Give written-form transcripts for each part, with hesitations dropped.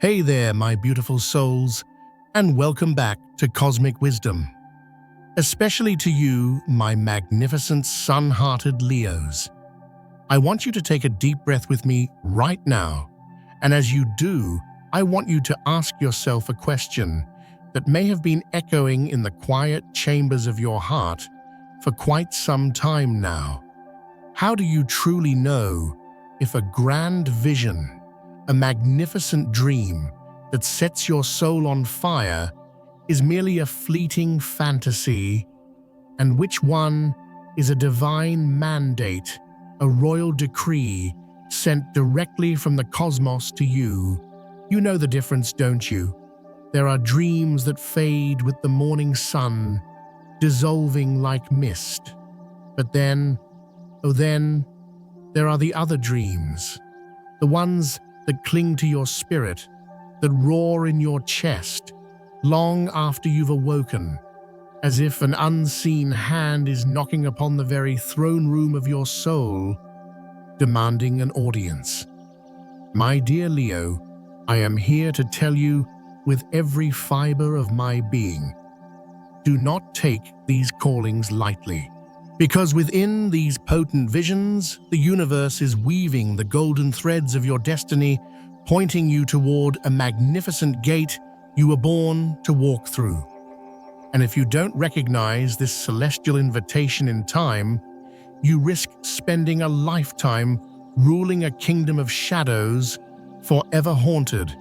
Hey there, my beautiful souls, and welcome back to Cosmic Wisdom. Especially to you, my magnificent sun-hearted Leos. I want you to take a deep breath with me right now, and as you do, I want you to ask yourself a question that may have been echoing in the quiet chambers of your heart for quite some time now. How do you truly know if a grand vision, a magnificent dream that sets your soul on fire is merely a fleeting fantasy, and which one is a divine mandate, a royal decree sent directly from the cosmos to you? You know the difference, don't you? There are dreams that fade with the morning sun, dissolving like mist. But then, there are the other dreams, the ones that cling to your spirit, that roar in your chest, long after you've awoken, as if an unseen hand is knocking upon the very throne room of your soul, demanding an audience. My dear Leo, I am here to tell you with every fiber of my being, do not take these callings lightly. Because within these potent visions, the universe is weaving the golden threads of your destiny, pointing you toward a magnificent gate you were born to walk through. And if you don't recognize this celestial invitation in time, you risk spending a lifetime ruling a kingdom of shadows, forever haunted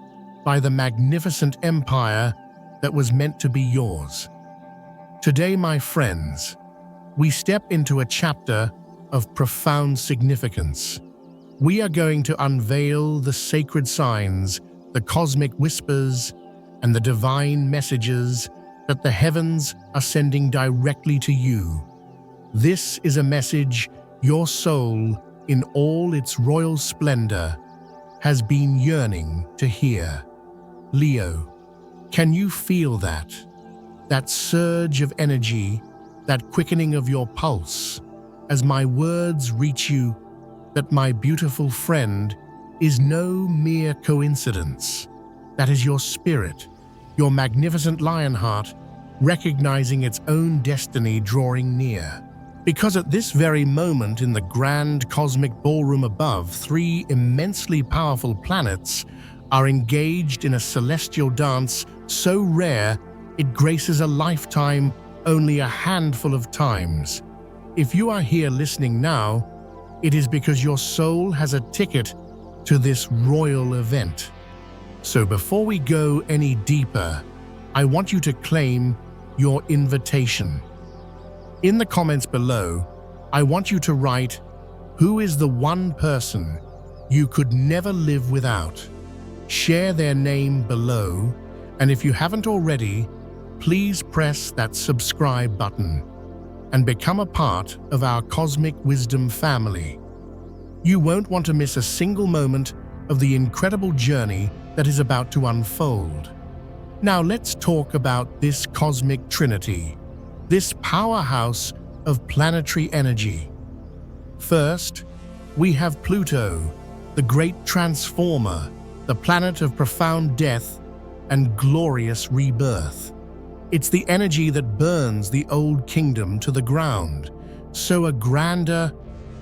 by the magnificent empire that was meant to be yours. Today, my friends, we step into a chapter of profound significance. We are going to unveil the sacred signs, the cosmic whispers, and the divine messages that the heavens are sending directly to you. This is a message your soul, in all its royal splendor, has been yearning to hear. Leo, can you feel that? That surge of energy, that quickening of your pulse, as my words reach you, that my beautiful friend is no mere coincidence. That is your spirit, your magnificent lionheart, recognizing its own destiny drawing near. Because at this very moment in the grand cosmic ballroom above, three immensely powerful planets are engaged in a celestial dance so rare it graces a lifetime only a handful of times. If you are here listening now, it is because your soul has a ticket to this royal event. So before we go any deeper, I want you to claim your invitation. In the comments below, I want you to write, who is the one person you could never live without? Share their name below, and if you haven't already, please press that subscribe button and become a part of our Cosmic Wisdom family. You won't want to miss a single moment of the incredible journey that is about to unfold. Now let's talk about this cosmic trinity, this powerhouse of planetary energy. First, we have Pluto, the great transformer, the planet of profound death and glorious rebirth. It's the energy that burns the old kingdom to the ground, so a grander,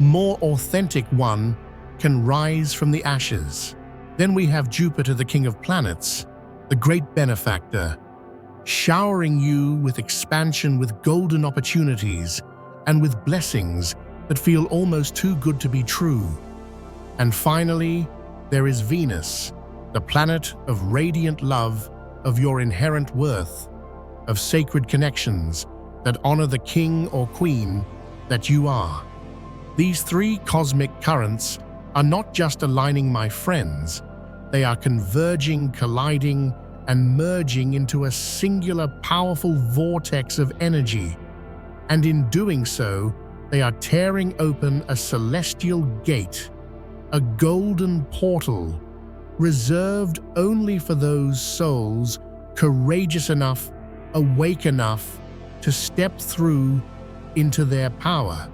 more authentic one can rise from the ashes. Then we have Jupiter, the king of planets, the great benefactor, showering you with expansion, with golden opportunities, and with blessings that feel almost too good to be true. And finally, there is Venus, the planet of radiant love, of your inherent worth, of sacred connections that honor the king or queen that you are. These three cosmic currents are not just aligning, my friends, they are converging, colliding, and merging into a singular powerful vortex of energy. And in doing so, they are tearing open a celestial gate, a golden portal, reserved only for those souls courageous enough, awake enough to step through into their power.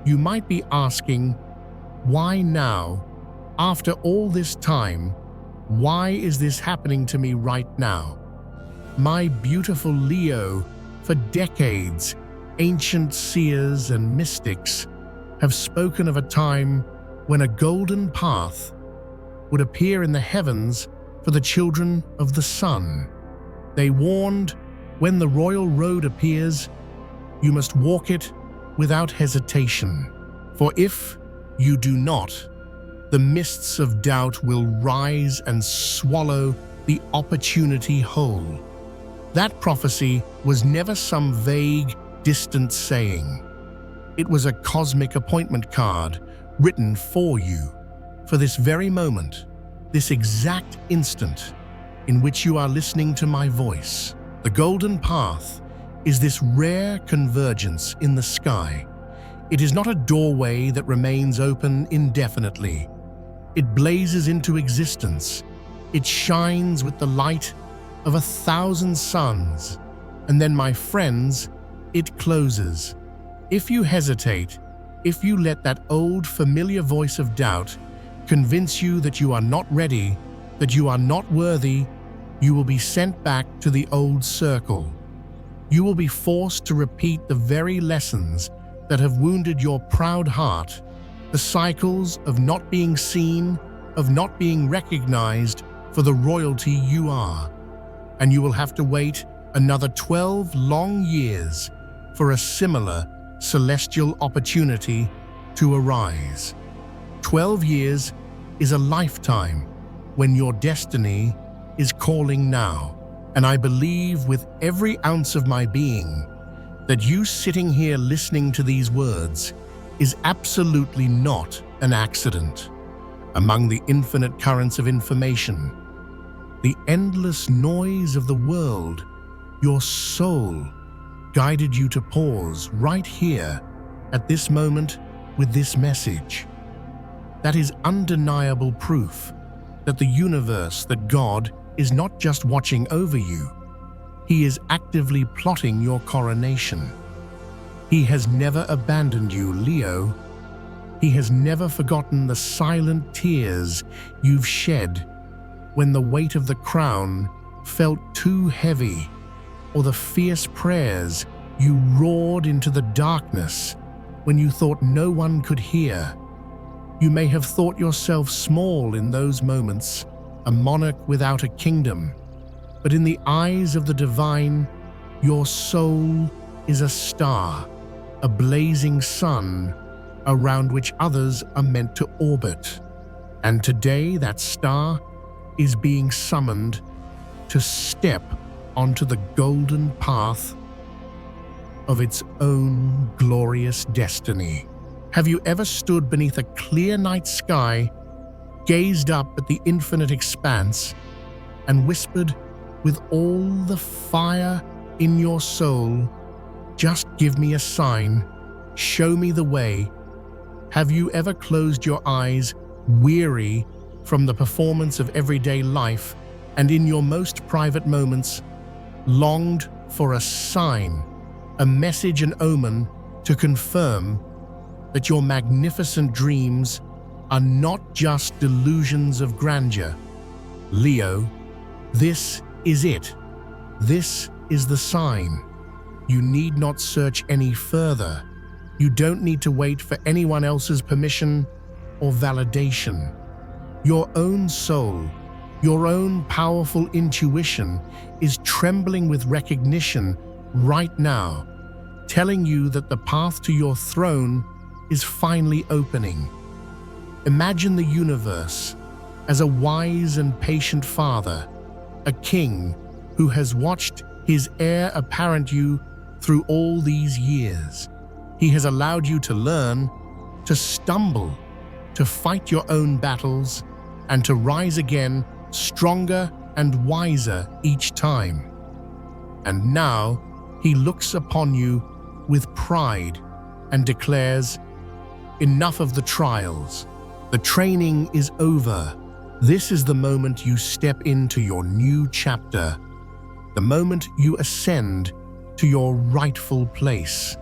You might be asking, why now? After all this time, Why is this happening to me right now? My beautiful Leo, for decades, ancient seers and mystics have spoken of a time when a golden path would appear in the heavens for the children of the sun. They warned, when the royal road appears, you must walk it without hesitation. For if you do not, the mists of doubt will rise and swallow the opportunity whole. That prophecy was never some vague, distant saying. It was a cosmic appointment card written for you, for this very moment, this exact instant in which you are listening to my voice. The golden path is this rare convergence in the sky. It is not a doorway that remains open indefinitely. It blazes into existence. It shines with the light of 1,000 suns. And then, my friends, it closes. If you hesitate, if you let that old familiar voice of doubt convince you that you are not ready, that you are not worthy, you will be sent back to the old circle. You will be forced to repeat the very lessons that have wounded your proud heart, the cycles of not being seen, of not being recognized for the royalty you are. And you will have to wait another 12 long years for a similar celestial opportunity to arise. 12 years is a lifetime when your destiny is calling now. And I believe with every ounce of my being that you sitting here listening to these words is absolutely not an accident. Among the infinite currents of information, the endless noise of the world, your soul guided you to pause right here at this moment with this message. That is undeniable proof that the universe, that God, is not just watching over you. He is actively plotting your coronation. He has never abandoned you, Leo. He has never forgotten the silent tears you've shed when the weight of the crown felt too heavy, or the fierce prayers you roared into the darkness when you thought no one could hear. You may have thought yourself small in those moments, a monarch without a kingdom, but in the eyes of the divine, your soul is a star, a blazing sun around which others are meant to orbit. And today that star is being summoned to step onto the golden path of its own glorious destiny. Have you ever stood beneath a clear night sky, gazed up at the infinite expanse, and whispered with all the fire in your soul, "Just give me a sign, show me the way"? Have you ever closed your eyes, weary from the performance of everyday life, and in your most private moments, longed for a sign, a message, an omen to confirm that your magnificent dreams are not just delusions of grandeur? Leo, this is it. This is the sign. You need not search any further. You don't need to wait for anyone else's permission or validation. Your own soul, your own powerful intuition is trembling with recognition right now, telling you that the path to your throne is finally opening. Imagine the universe as a wise and patient father, a king who has watched his heir apparent you through all these years. He has allowed you to learn, to stumble, to fight your own battles, and to rise again stronger and wiser each time. And now he looks upon you with pride and declares, "Enough of the trials. The training is over. This is the moment you step into your new chapter, the moment you ascend to your rightful place."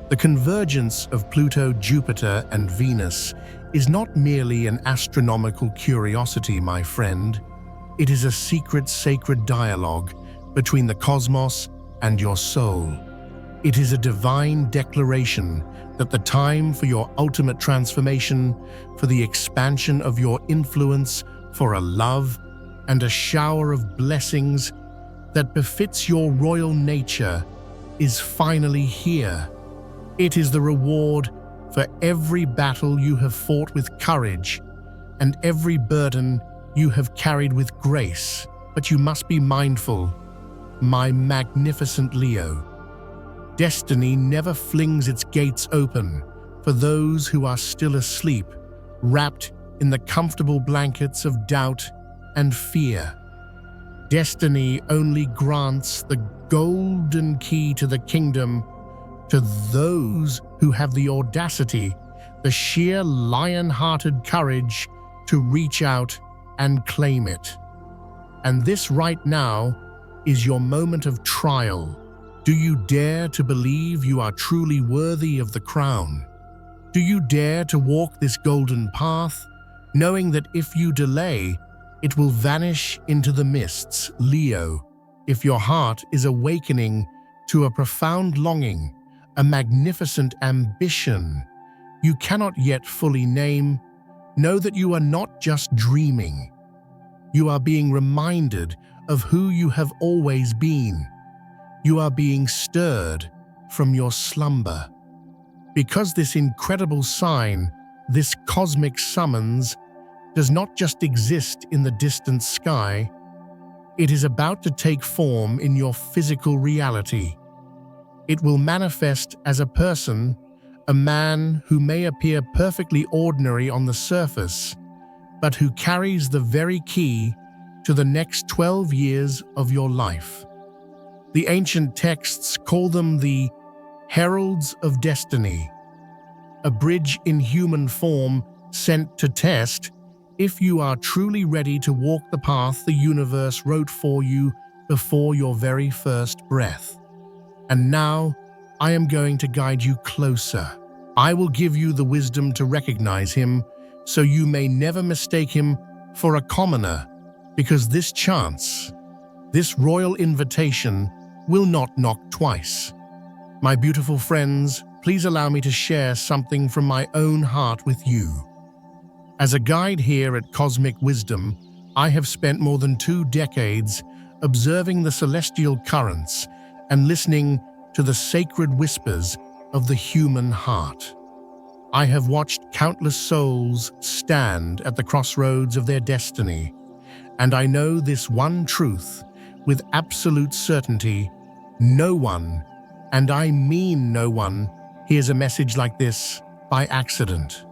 The convergence of Pluto, Jupiter, and Venus is not merely an astronomical curiosity, my friend. It is a secret, sacred dialogue between the cosmos and your soul. It is a divine declaration that the time for your ultimate transformation, for the expansion of your influence, for a love and a shower of blessings that befits your royal nature is finally here. It is the reward for every battle you have fought with courage and every burden you have carried with grace. But you must be mindful, my magnificent Leo. Destiny never flings its gates open for those who are still asleep, wrapped in the comfortable blankets of doubt and fear. Destiny only grants the golden key to the kingdom to those who have the audacity, the sheer lion-hearted courage to reach out and claim it. And this right now is your moment of trial. Do you dare to believe you are truly worthy of the crown? Do you dare to walk this golden path, knowing that if you delay, it will vanish into the mists? Leo, if your heart is awakening to a profound longing, a magnificent ambition you cannot yet fully name, know that you are not just dreaming. You are being reminded of who you have always been. You are being stirred from your slumber. Because this incredible sign, this cosmic summons, does not just exist in the distant sky, it is about to take form in your physical reality. It will manifest as a person, a man who may appear perfectly ordinary on the surface, but who carries the very key to the next 12 years of your life. The ancient texts call them the heralds of destiny, a bridge in human form sent to test if you are truly ready to walk the path the universe wrote for you before your very first breath. And now, I am going to guide you closer. I will give you the wisdom to recognize him, so you may never mistake him for a commoner, because this chance, this royal invitation, will not knock twice. My beautiful friends, please allow me to share something from my own heart with you. As a guide here at Cosmic Wisdom, I have spent more than 2 decades observing the celestial currents and listening to the sacred whispers of the human heart. I have watched countless souls stand at the crossroads of their destiny, and I know this one truth with absolute certainty: no one, and I mean no one, hears a message like this by accident.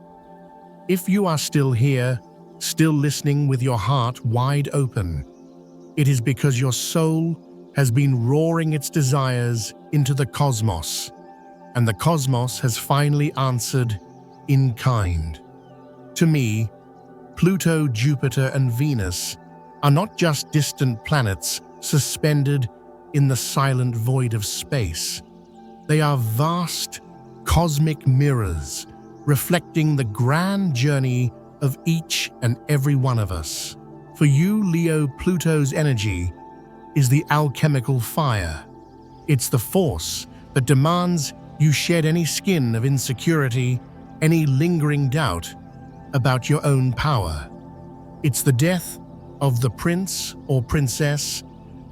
If you are still here, still listening with your heart wide open, it is because your soul has been roaring its desires into the cosmos, and the cosmos has finally answered in kind. To me, Pluto, Jupiter, and Venus are not just distant planets suspended in the silent void of space. They are vast, cosmic mirrors reflecting the grand journey of each and every one of us. For you, Leo, Pluto's energy is the alchemical fire. It's the force that demands you shed any skin of insecurity, any lingering doubt about your own power. It's the death of the prince or princess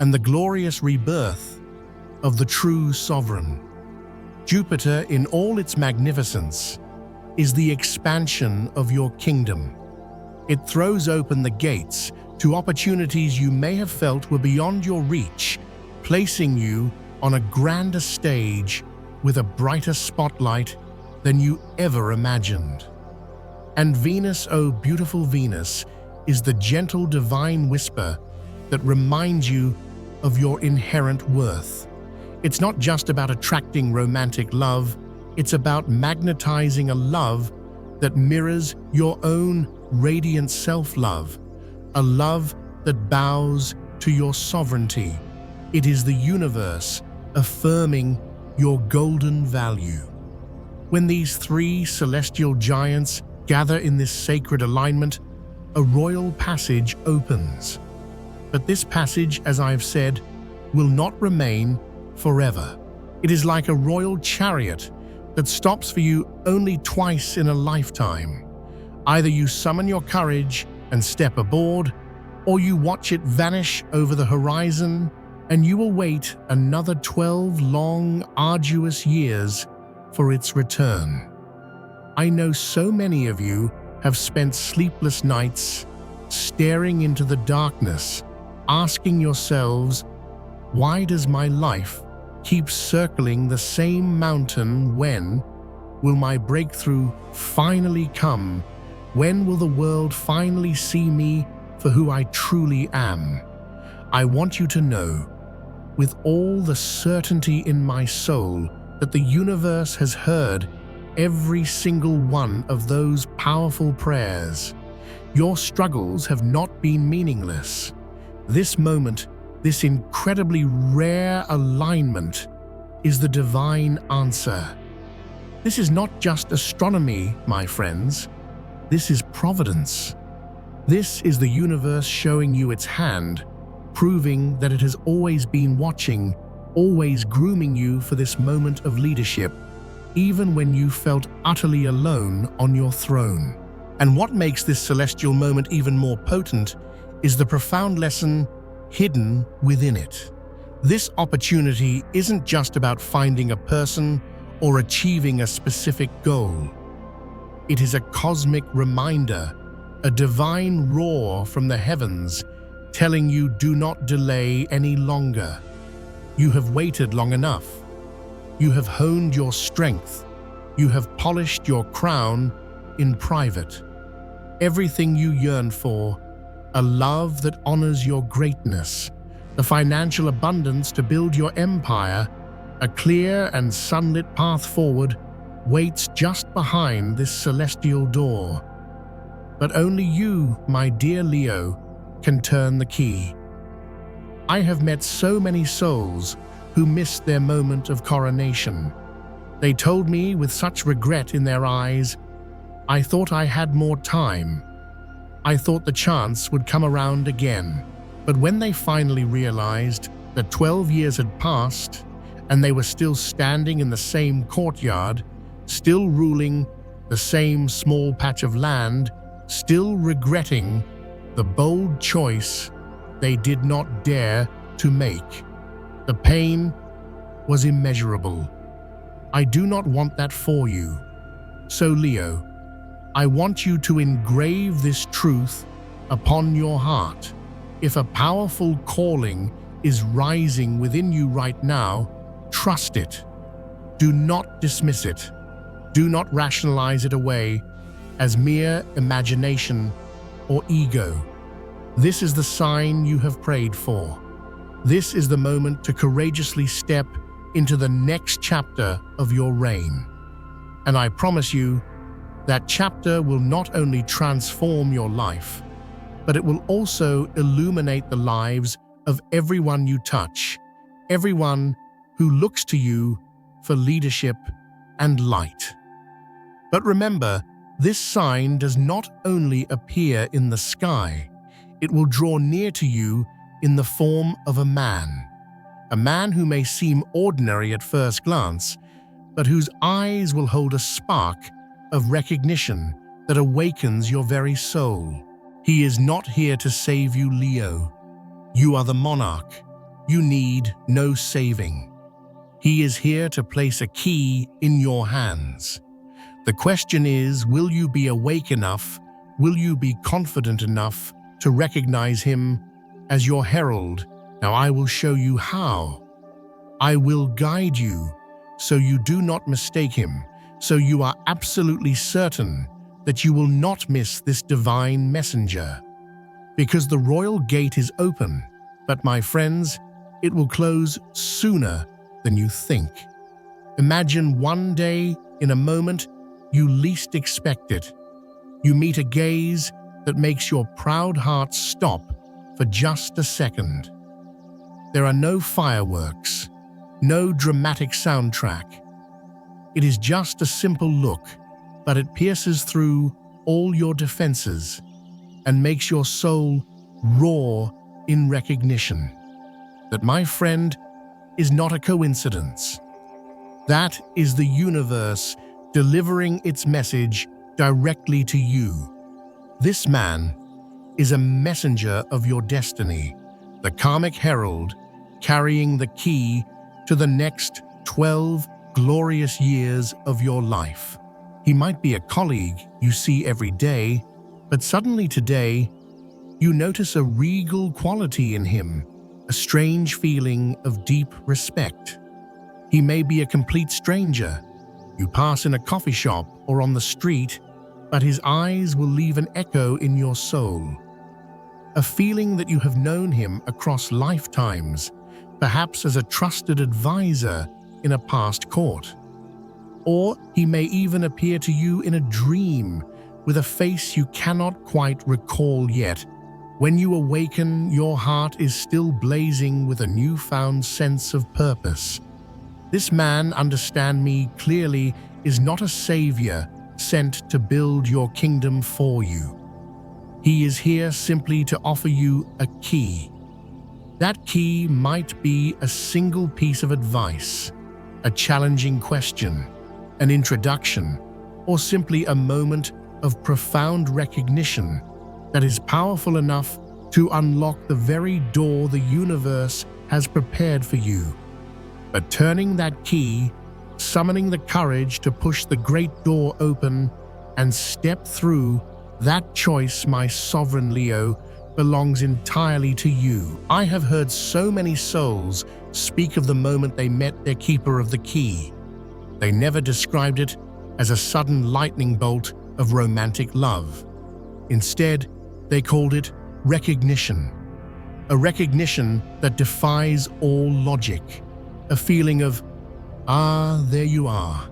and the glorious rebirth of the true sovereign. Jupiter, in all its magnificence, is the expansion of your kingdom. It throws open the gates to opportunities you may have felt were beyond your reach, placing you on a grander stage with a brighter spotlight than you ever imagined. And Venus, oh beautiful Venus, is the gentle divine whisper that reminds you of your inherent worth. It's not just about attracting romantic love, it's about magnetizing a love that mirrors your own radiant self-love, a love that bows to your sovereignty. It is the universe affirming your golden value. When these 3 celestial giants gather in this sacred alignment, a royal passage opens. But this passage, as I've said, will not remain forever. It is like a royal chariot that stops for you only twice in a lifetime. Either you summon your courage and step aboard, or you watch it vanish over the horizon, and you will wait another 12 long, arduous years for its return. I know so many of you have spent sleepless nights staring into the darkness, asking yourselves, why does my life keep circling the same mountain? When will my breakthrough finally come? When will the world finally see me for who I truly am? I want you to know, with all the certainty in my soul, that the universe has heard every single one of those powerful prayers. Your struggles have not been meaningless. This moment, this incredibly rare alignment, is the divine answer. This is not just astronomy, my friends. This is providence. This is the universe showing you its hand, proving that it has always been watching, always grooming you for this moment of leadership, even when you felt utterly alone on your throne. And what makes this celestial moment even more potent is the profound lesson hidden within it. This opportunity isn't just about finding a person or achieving a specific goal. It is a cosmic reminder, a divine roar from the heavens telling you, do not delay any longer. You have waited long enough. You have honed your strength. You have polished your crown in private. Everything you yearn for, a love that honors your greatness, the financial abundance to build your empire, a clear and sunlit path forward, waits just behind this celestial door. But only you, my dear Leo, can turn the key. I have met so many souls who missed their moment of coronation. They told me with such regret in their eyes, I thought I had more time. I thought the chance would come around again. But when they finally realized that 12 years had passed and they were still standing in the same courtyard, still ruling the same small patch of land, still regretting the bold choice they did not dare to make, the pain was immeasurable. I do not want that for you. So Leo, I want you to engrave this truth upon your heart. If a powerful calling is rising within you right now, trust it. Do not dismiss it. Do not rationalize it away as mere imagination or ego. This is the sign you have prayed for. This is the moment to courageously step into the next chapter of your reign. And I promise you, that chapter will not only transform your life, but it will also illuminate the lives of everyone you touch, everyone who looks to you for leadership and light. But remember, this sign does not only appear in the sky, it will draw near to you in the form of a man who may seem ordinary at first glance, but whose eyes will hold a spark of recognition that awakens your very soul. He is not here to save you, Leo. You are the monarch. You need no saving. He is here to place a key in your hands. The question is, will you be awake enough? Will you be confident enough to recognize him as your herald? Now I will show you how. I will guide you so you do not mistake him, so you are absolutely certain that you will not miss this divine messenger. Because the royal gate is open, but my friends, it will close sooner than you think. Imagine one day, in a moment you least expect it, you meet a gaze that makes your proud heart stop for just a second. There are no fireworks, no dramatic soundtrack. It is just a simple look, but it pierces through all your defenses and makes your soul roar in recognition that, my friend, is not a coincidence. That is the universe delivering its message directly to you. This man is a messenger of your destiny, the karmic herald carrying the key to the next 12 glorious years of your life. He might be a colleague you see every day, but suddenly today, you notice a regal quality in him, a strange feeling of deep respect. He may be a complete stranger you pass in a coffee shop or on the street, but his eyes will leave an echo in your soul. A feeling that you have known him across lifetimes, perhaps as a trusted advisor in a past court. Or he may even appear to you in a dream with a face you cannot quite recall yet. When you awaken, your heart is still blazing with a newfound sense of purpose. This man, understand me clearly, is not a savior sent to build your kingdom for you. He is here simply to offer you a key. That key might be a single piece of advice, a challenging question, an introduction, or simply a moment of profound recognition that is powerful enough to unlock the very door the universe has prepared for you. But turning that key, summoning the courage to push the great door open and step through, that choice, my sovereign Leo, belongs entirely to you. I have heard so many souls speak of the moment they met their keeper of the key. They never described it as a sudden lightning bolt of romantic love. Instead, they called it recognition. A recognition that defies all logic. A feeling of, there you are.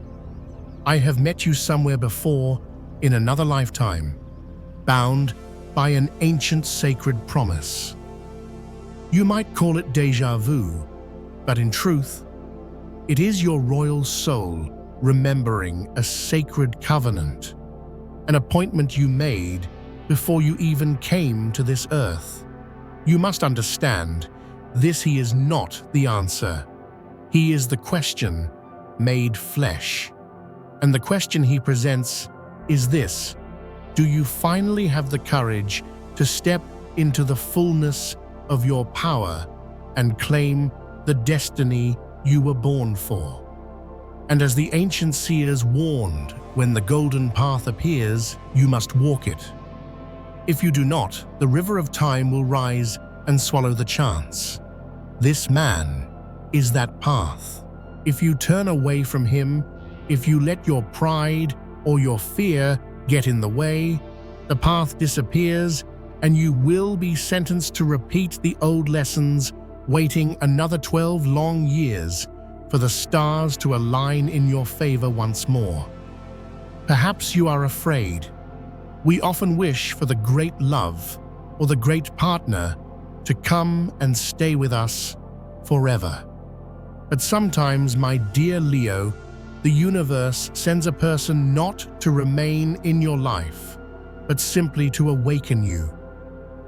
I have met you somewhere before in another lifetime, bound by an ancient sacred promise. You might call it déjà vu, but in truth, it is your royal soul remembering a sacred covenant, an appointment you made before you even came to this earth. You must understand, he is not the answer. He is the question made flesh. And the question he presents is this: do you finally have the courage to step into the fullness of your power and claim the destiny you were born for? And as the ancient seers warned, when the golden path appears, you must walk it. If you do not, the river of time will rise and swallow the chance. This man is that path. If you turn away from him, if you let your pride or your fear get in the way, the path disappears and you will be sentenced to repeat the old lessons, waiting another 12 long years for the stars to align in your favor once more. Perhaps you are afraid. We often wish for the great love or the great partner to come and stay with us forever. But sometimes, my dear Leo, the universe sends a person not to remain in your life, but simply to awaken you,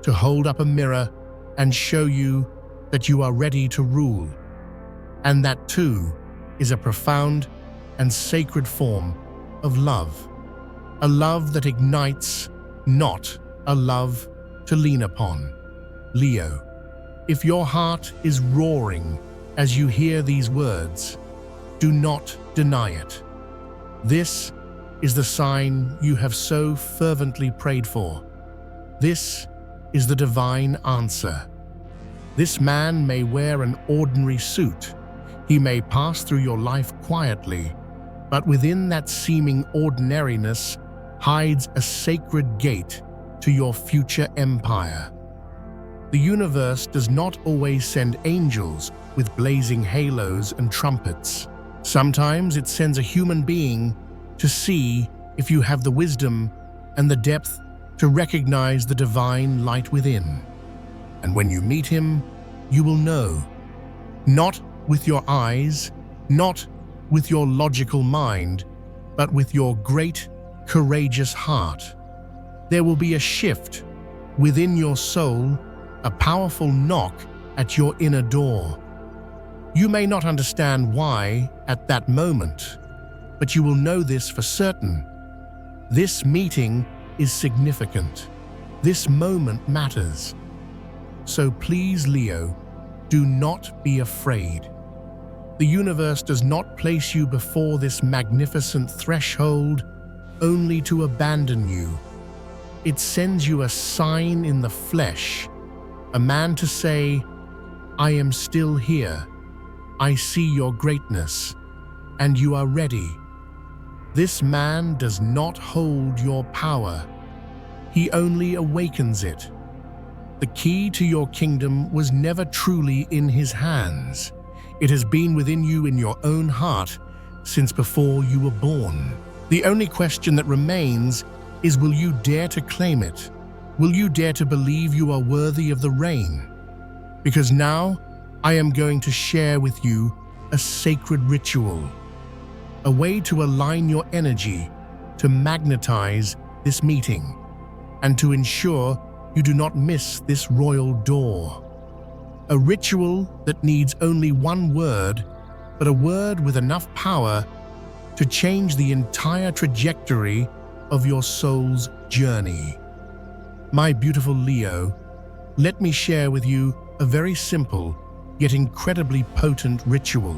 to hold up a mirror and show you that you are ready to rule. And that too is a profound and sacred form of love. A love that ignites, not a love to lean upon. Leo, if your heart is roaring as you hear these words, do not deny it. This is the sign you have so fervently prayed for. This is the divine answer. This man may wear an ordinary suit. He may pass through your life quietly, but within that seeming ordinariness hides a sacred gate to your future empire. The universe does not always send angels with blazing halos and trumpets. Sometimes it sends a human being to see if you have the wisdom and the depth to recognize the divine light within. And when you meet him, you will know, not with your eyes, not with your logical mind, but with your great, courageous heart, There will be a shift within your soul, a powerful knock at your inner door. You may not understand why at that moment, but you will know this for certain. This meeting is significant. This moment matters. So please, Leo, do not be afraid. The universe does not place you before this magnificent threshold only to abandon you. It sends you a sign in the flesh, a man to say, I am still here. I see your greatness, and you are ready. This man does not hold your power. He only awakens it. The key to your kingdom was never truly in his hands. It has been within you in your own heart since before you were born. The only question that remains is, will you dare to claim it? Will you dare to believe you are worthy of the rain? Because now I am going to share with you a sacred ritual, a way to align your energy, to magnetize this meeting, and to ensure you do not miss this royal door. A ritual that needs only one word, but a word with enough power to change the entire trajectory of your soul's journey. My beautiful Leo, let me share with you a very simple yet incredibly potent ritual.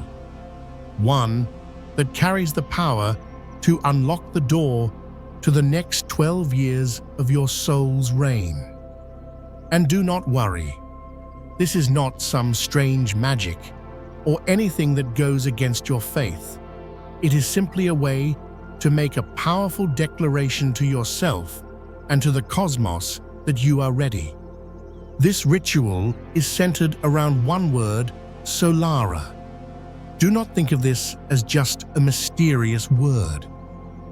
One that carries the power to unlock the door to the next 12 years of your soul's reign. And do not worry, this is not some strange magic or anything that goes against your faith. It is simply a way to make a powerful declaration to yourself and to the cosmos that you are ready. This ritual is centered around one word, Solara. Do not think of this as just a mysterious word.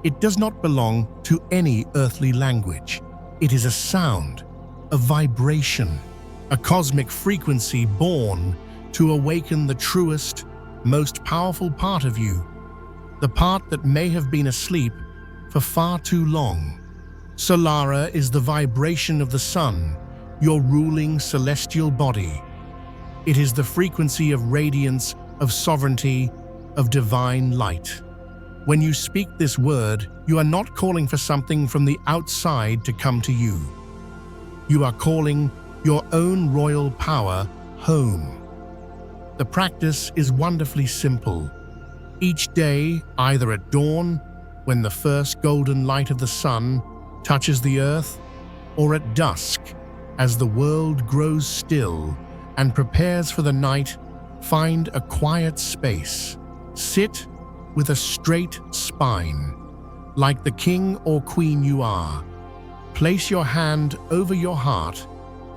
It does not belong to any earthly language. It is a sound, a vibration, a cosmic frequency born to awaken the truest, most powerful part of you, the part that may have been asleep for far too long. Solara is the vibration of the sun, your ruling celestial body. It is the frequency of radiance, of sovereignty, of divine light. When you speak this word, you are not calling for something from the outside to come to you. You are calling your own royal power home. The practice is wonderfully simple. Each day, either at dawn, when the first golden light of the sun touches the earth, or at dusk, as the world grows still and prepares for the night, find a quiet space. Sit with a straight spine, like the king or queen you are. Place your hand over your heart,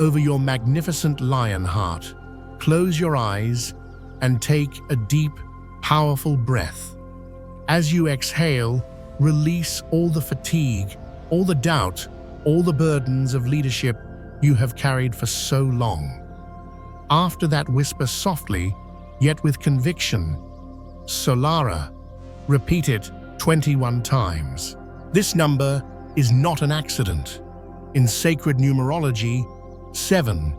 over your magnificent lion heart. Close your eyes and take a deep, powerful breath. As you exhale, release all the fatigue, all the doubt, all the burdens of leadership you have carried for so long. After that, whisper softly, yet with conviction, Solara. Repeat it 21 times. This number is not an accident. In sacred numerology, 7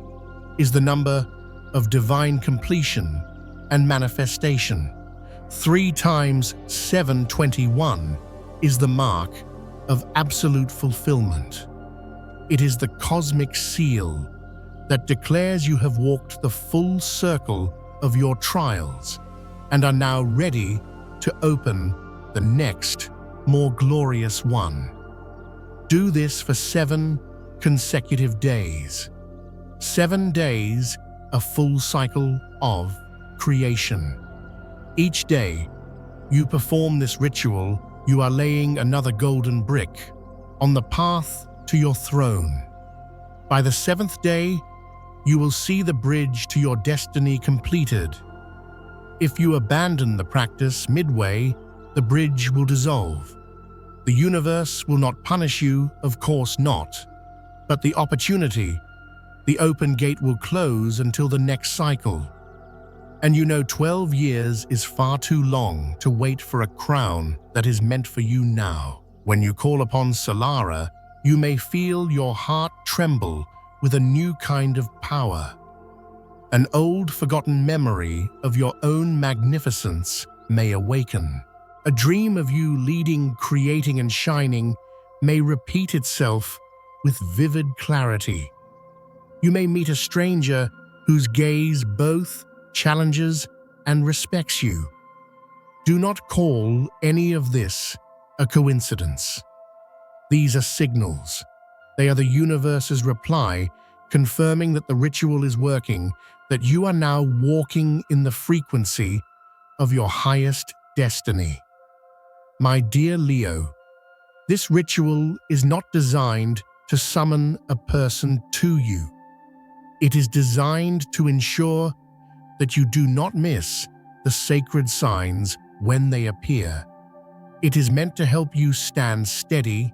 is the number of divine completion and manifestation. 3 times 721 is the mark of absolute fulfillment. It is the cosmic seal that declares you have walked the full circle of your trials and are now ready to open the next, more glorious one. Do this for 7 consecutive days. 7 days, a full cycle of creation. Each day you perform this ritual, you are laying another golden brick on the path to your throne. By the 7th day, you will see the bridge to your destiny completed. If you abandon the practice midway, the bridge will dissolve. The universe will not punish you, of course not, but the opportunity, the open gate will close until the next cycle. And you know 12 years is far too long to wait for a crown that is meant for you now. When you call upon Solara, you may feel your heart tremble with a new kind of power. An old forgotten memory of your own magnificence may awaken. A dream of you leading, creating, and shining may repeat itself with vivid clarity. You may meet a stranger whose gaze both challenges and respects you. Do not call any of this a coincidence. These are signals. They are the universe's reply, confirming that the ritual is working, that you are now walking in the frequency of your highest destiny. My dear Leo, this ritual is not designed to summon a person to you. It is designed to ensure that you do not miss the sacred signs when they appear. It is meant to help you stand steady,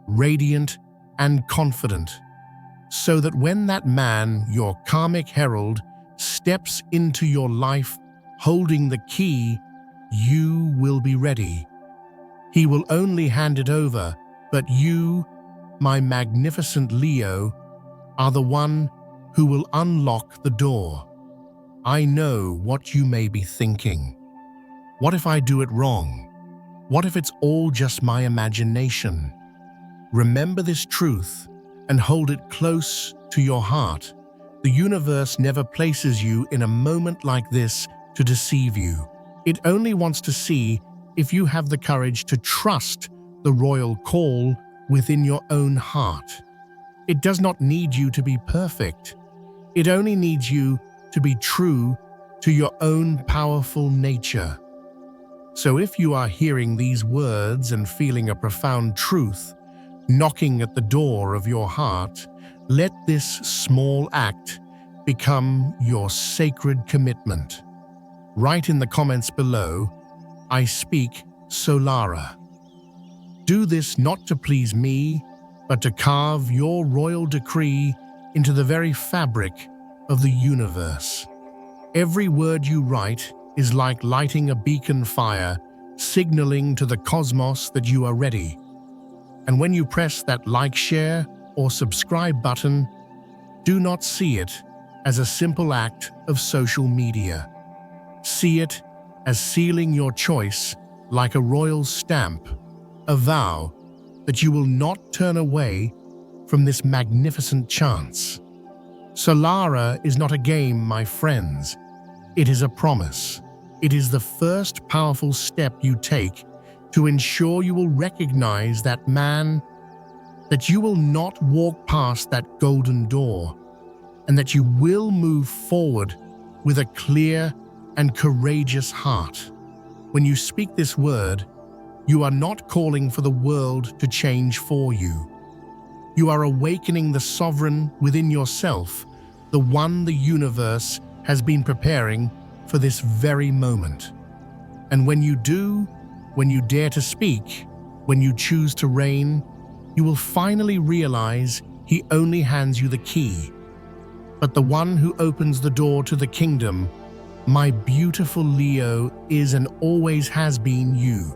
radiant, and confident, so that when that man, your karmic herald, steps into your life holding the key, you will be ready. He will only hand it over, but you, my magnificent Leo, are the one who will unlock the door. I know what you may be thinking. What if I do it wrong? What if it's all just my imagination? Remember this truth and hold it close to your heart. The universe never places you in a moment like this to deceive you. It only wants to see if you have the courage to trust the royal call within your own heart. It does not need you to be perfect. It only needs you to be true to your own powerful nature. So if you are hearing these words and feeling a profound truth knocking at the door of your heart, let this small act become your sacred commitment. Write in the comments below, I speak Solara. Do this not to please me, but to carve your royal decree into the very fabric of the universe. Every word you write is like lighting a beacon fire, signaling to the cosmos that you are ready. And when you press that like, share, or subscribe button, do not see it as a simple act of social media. See it as sealing your choice like a royal stamp, a vow that you will not turn away from this magnificent chance. Solara is not a game, my friends. It is a promise. It is the first powerful step you take to ensure you will recognize that man, that you will not walk past that golden door, and that you will move forward with a clear and courageous heart. When you speak this word, you are not calling for the world to change for you. You are awakening the sovereign within yourself, the one the universe has been preparing for this very moment. And when you do, when you dare to speak, when you choose to reign, you will finally realize he only hands you the key. But the one who opens the door to the kingdom, my beautiful Leo, is and always has been you.